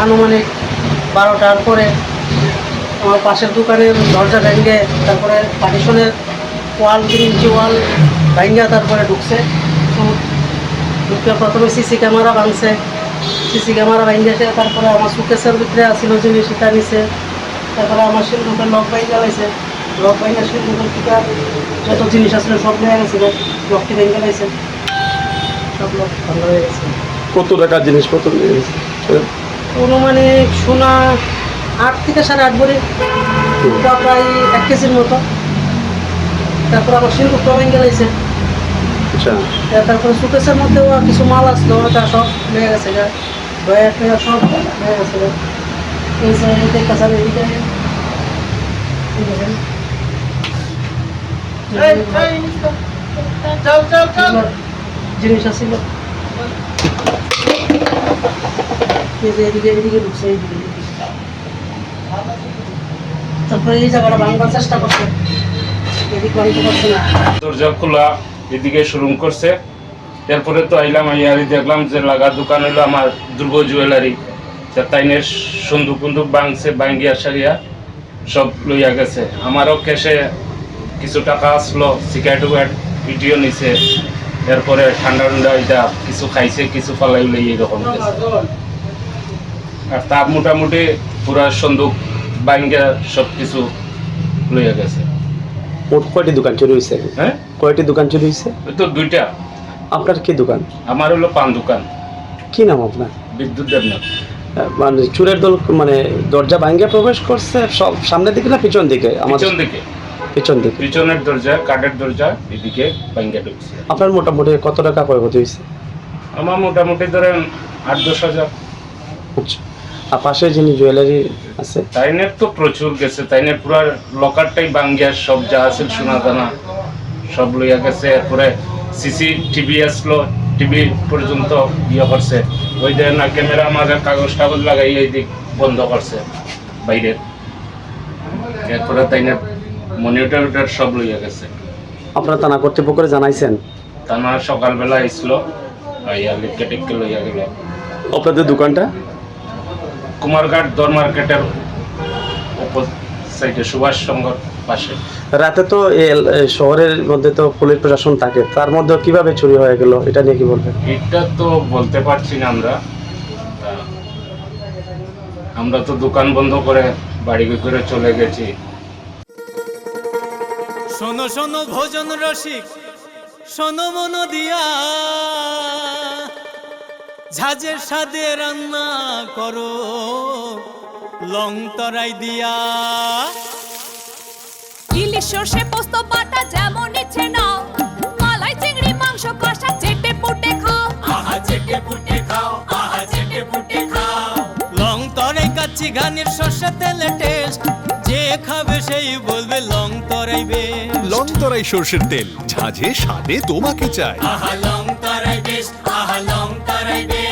আনুমানিক 12টার পরে আমার পাশের দোকানের দরজা ভেঙে, তারপরে পার্টিশনের ওয়াল 3 ইঞ্চি ওয়াল ভেঙে তারপরে ঢুকছে। ঢুকে প্রথমে সিসি ক্যামেরা ভাঙছে, সিসি ক্যামেরা ভেঙেছে, তারপরে আমার সুকেসের ভিতরে আসছিল জিনিস সেটা নিছে, তারপরে আমার সিন্ধুকের লক ভেঙে গেছে, লক ভেঙে সিন্ধুকের টিকা যত জিনিস আসলে সব নিয়ে গেছে, লকটি ভেঙে গেছে, সব লক ভাঙা হয়ে গেছে। কত টাকার জিনিসপত্র নিয়ে গেছে? অনুমানিক সোনা 8 থেকে 8.5 ভরি, প্রায় 1 কেজির মতো। তারপর আমার সিন্ধুকটা ভেঙে গেছে। আচ্ছা, তারপরে সুকেসের মধ্যেও কিছু মাল আসলো, ওটা সব নিয়ে গেছে, ডয়ার টয়ার সব নিয়ে গেছে। এই সাইডে কাছার এদিকে জিনিস আসছিল, এদিকে এদিকে ঢুকছে, এইদিকে। তারপরে এই জায়গাটা ভাঙবার চেষ্টা করছে, এদিকে ভাঙতে পারছে না। দরজা খোলা এদিকে শুরু করছে। এরপরে তো আইলাম, আইয়ারি দেখলাম যে লাগা দোকান হলো আমার দুর্গ জুয়েলারি। তাইনের সন্দুক কুন্দুক ভাঙছে, ভাঙ্গিয়া সারিয়া সব লইয়া গেছে। আমারও ক্যাশে কিছু টাকা আসলো, সিগারেট ভিডিও নিছে। এরপরে ঠান্ডা ঠান্ডা এটা কিছু খাইছে, কিছু ফালাই লই এরকম গেছে। আর তার মোটামুটি পুরা সন্দুক ভাঙ্গিয়া সব কিছু লইয়া গেছে। মোট কয়টি দোকান চুরি হয়েছে? হ্যাঁ, কয়টি দোকান চুরি হয়েছে? ওই তো 2টা। আপনার কি দোকান? আমার হলো পান দোকান, কি নাম আপনার? বিদ্যুৎ দেবনাথ। মানে চুরের দল মানে দরজা ভাঙ্গে প্রবেশ করছে সব সামনের দিকে না পিছন দিকে? পিছন দিকে, পিছন দিকে। পিছনের দরজা, কাঠের দরজা, এদিকে ভাঙ্গে ঢুকছে। আপনার মোটামুটি কত টাকা ক্ষয়ক্ষতি হয়েছে? আমার মোটামুটি ধরেন 8-10 হাজার। আচ্ছা, আর পাশে যিনি জুয়েলারি আছে তাইনের তো প্রচুর গেছে, তাইনের পুরো লকারটাই ভাঙ্গিয়া সব যা আছে সোনা দানা সব লইয়া গেছে। এরপরে টিভি আসলো, টিভি পর্যন্ত ইয়ে করছে। ওই যে না ক্যামেরা মাঝে কাগজ টাগজ লাগাই এই দিক বন্ধ করছে বাইরের। এরপরে তাইনের মনিটর সব লইয়া গেছে। আপনারা থানা কর্তৃপক্ষকে জানাইছেন? থানা সকালবেলা আসলো, আইয়া লিখকে টিককে লইয়া গেল। আপনাদের দোকানটা কুমারঘাট দর মার্কেটের সাইডে সুভাষ সংঘর পাশে। রাতে তো শহরের মধ্যে তো পুলিশ প্রশাসন থাকে, তার মধ্যে কিভাবে চুরি হয়ে গেল এটা নিয়ে কি বলবেন? এটা তো বলতে পারছি না আমরা তো দোকান বন্ধ করে বাড়ি করে চলে গেছি। শোনো শোনো ভোজন রসিক, শোনো মন দিয়া, ঝাঁঝের স্বাদে রান্না করো লং তরাই দিয়া। ইলিশ সর্ষে পোস্ত বাটা যেমন ইচ্ছে নাও, মালাই চিংড়ি মাংস কষা চেটে পুটে খাও, আহা চেটে পুটে খাও, আহা চেটে পুটে খাও। লং তরাই কাচ্চি ঘানির সর্ষে তেলে টেস্ট, যে খাবে সেই বলবে লং তরাই বেশ। লং তরাই সর্ষের তেল, ঝাঁঝে স্বাদে তোমাকে চাই। আহা লং তরাই বেশ, আহা লং তরাই বেশ।